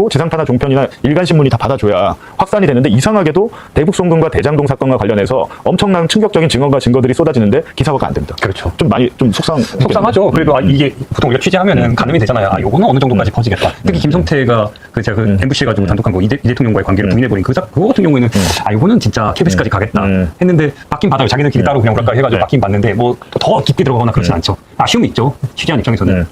받고 지상파나 종편이나 일간신문이 다 받아줘야 확산이 되는데 이상하게도 대북송금과 대장동 사건과 관련해서 엄청난 충격적인 증언과 증거들이 쏟아지는데 기사화가 안 됩니다. 그렇죠. 좀 많이 좀 속상하죠. 그래도 이게 보통 우리가 취재하면은 가늠이 되잖아요. 요거는 어느 정도까지 퍼지겠다. 특히 김성태가 제가 MBC 가지고 단독한 거 이 대통령과의 관계를 부인해버린 그거 같은 경우에는 요거는 진짜 KBS까지 가겠다 했는데 받긴 받아요. 자기들끼리 따로 그냥 그럴까 해가지고 받긴 받는데 뭐 더 깊게 들어가거나 그렇진 않죠. 아쉬움이 있죠. 취재한 입장에서는.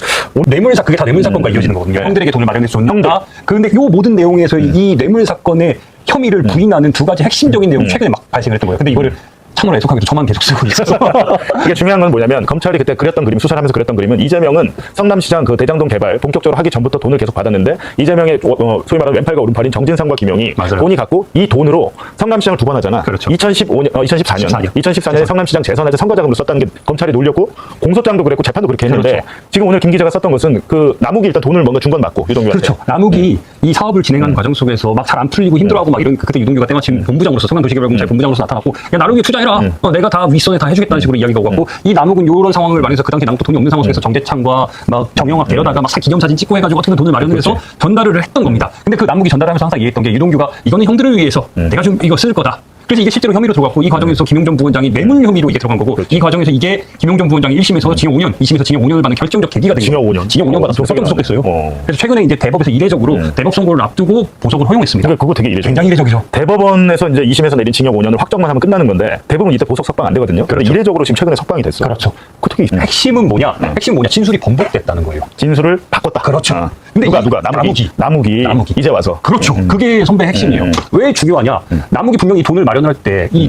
그게 다 뇌물 사건과 이어지는 거거든요. 형들에게 돈을 마련해서 줬는다. 그런데 요 모든 내용에서 이 뇌물 사건의 혐의를 부인하는 두 가지 핵심적인 내용이 최근에 막 발생을 했던 거예요. 근데 이거를 참으로 해석하기도 저만 계속 쓰고 있어서. 이게 중요한 건 뭐냐면 검찰이 그때 그렸던 그림, 수사를 하면서 그렸던 그림은 이재명은 성남시장 그 대장동 개발 본격적으로 하기 전부터 돈을 계속 받았는데 이재명의 소위 말하는 왼팔과 오른팔인 정진상과 김용이 돈이 갖고 이 돈으로 성남시장을 두 번 하잖아. 그렇죠. 2014년에 성남시장 재선할 선거 자금으로 썼다는 게 검찰이 놀렸고 공소장도 그랬고 재판도 그렇게 했는데 그렇죠. 지금 오늘 김 기자가 썼던 것은 그 남욱이 일단 돈을 뭔가 준 건 맞고 유동규한테. 그렇죠. 남욱이 이 사업을 진행하는 과정 속에서 막 잘 안 풀리고 힘들어하고 막 이런 그때 유동규가 때마침 본부장으로서 성남도시개발공사의 본부장으로서 나타났고 야 나욱이 투자해라. 내가 다 윗선에 다 해주겠다는 식으로 이야기가 오고 이 남욱은 이런 상황을 마련해서 그 당시 남욱도 돈이 없는 상황 속에서 정대창과 막 정영학 데려다가 막 기념사진 찍고 해가지고 어떻게든 돈을 마련해서 전달을 했던 겁니다. 근데 그 남욱이 전달하면서 항상 얘기했던 게 유동규가 이거는 형들을 위해서 내가 좀 이거 쓸 거다. 그래서 이게 실제로 혐의로 들어갔고 이 과정에서 김용전 부원장이 뇌물 혐의로 이게 들어간 거고 이 과정에서 이게 김용전 부원장이 1심에서 징역 5년, 2심에서 징역 5년을 받는 결정적 계기가 된 거예요. 징역 5년 받아서 법정 구속됐어요. 그래서 최근에 이제 대법에서 이례적으로 대법 선고를 앞두고 보석을 허용했습니다. 그거 되게 이례적. 굉장히 이례적이죠. 대법원에서 이제 2심에서 내린 징역 5년을 확정만 하면 끝나는 건데 대법은 이때 보석 석방 안 되거든요. 그런데 이례적으로 지금 최근에 석방이 됐어. 그렇죠. 그거 되게 핵심은 뭐냐? 진술이 번복됐다는 거예요. 진술을 바꿨다. 그렇죠. 근데 누가 남욱이 이제 와서. 그렇죠. 그게 선배 핵심이에요. 왜 중요하냐? 남욱이 분명히 돈을 마련할 때 이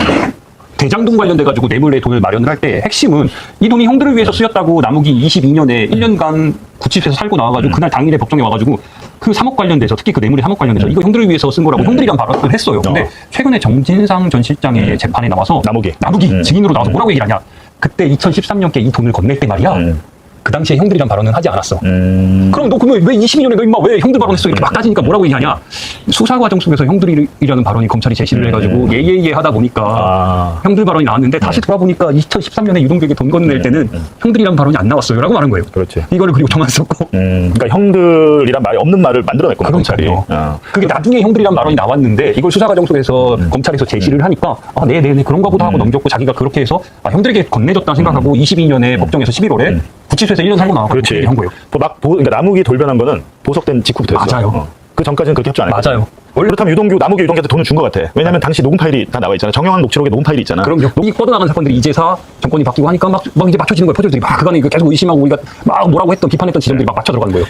대장동 관련돼 가지고 뇌물에 돈을 마련을 할 때 핵심은 이 돈이 형들을 위해서 쓰였다고 남욱이 22년에 1년간 구치소에서 살고 나와가지고 그날 당일에 법정에 와가지고 그 3억 관련돼서 특히 그 뇌물이 3억 관련돼서 이거 형들을 위해서 쓴 거라고 형들이란 발언을 했어요. 근데 최근에 정진상 전 실장의 재판에 나와서 남욱이 증인으로 나와서 뭐라고 얘기를 하냐? 그때 2013년께 이 돈을 건넬 때 말이야. 그 당시에 형들이란 발언은 하지 않았어. 그럼 너 그러면 왜 22년에 너 임마 왜 형들 발언했어? 이렇게 막 따지니까 뭐라고 얘기하냐? 수사 과정 속에서 형들이라는 발언이 검찰이 제시를 해가지고 예예예 하다 보니까 형들 발언이 나왔는데 다시 돌아보니까 2013년에 유동규에게 돈 건넬 때는 형들이란 발언이 안 나왔어요. 라고 말한 거예요. 그렇지. 이거를 그리고 저만 썼고. 그러니까 형들이란 말이 없는 말을 만들어냈구나. 검찰이. 그게 나중에 형들이란 발언이 나왔는데 이걸 수사 과정 속에서 검찰에서 제시를 하니까 네네네 그런가 보다 하고 넘겼고 자기가 그렇게 해서 형들에게 건네줬다 생각하고 22년에 법정에서 11월에 구치소에서 1년 살고 나왔고 그렇게 한 거예요. 그러니까 남욱이 돌변한 거는 보석된 직후부터 했어요. 맞아요. 그 전까지는 그렇게 협조 안 했어요. 맞아요. 원래 그렇다면 남욱이 유동규한테 돈을 준 것 같아. 왜냐면 당시 녹음 파일이 다 나와 있잖아. 정영학 녹취록에 녹음 파일이 있잖아. 그럼요. 이 뻗어나가는 사건들이 이제사 정권이 바뀌고 하니까 막 이제 맞춰지는 거예요. 퍼즐들이 막 그간에 계속 의심하고 우리가 막 뭐라고 했던 비판했던 지점들이 막 맞춰 들어가는 거예요.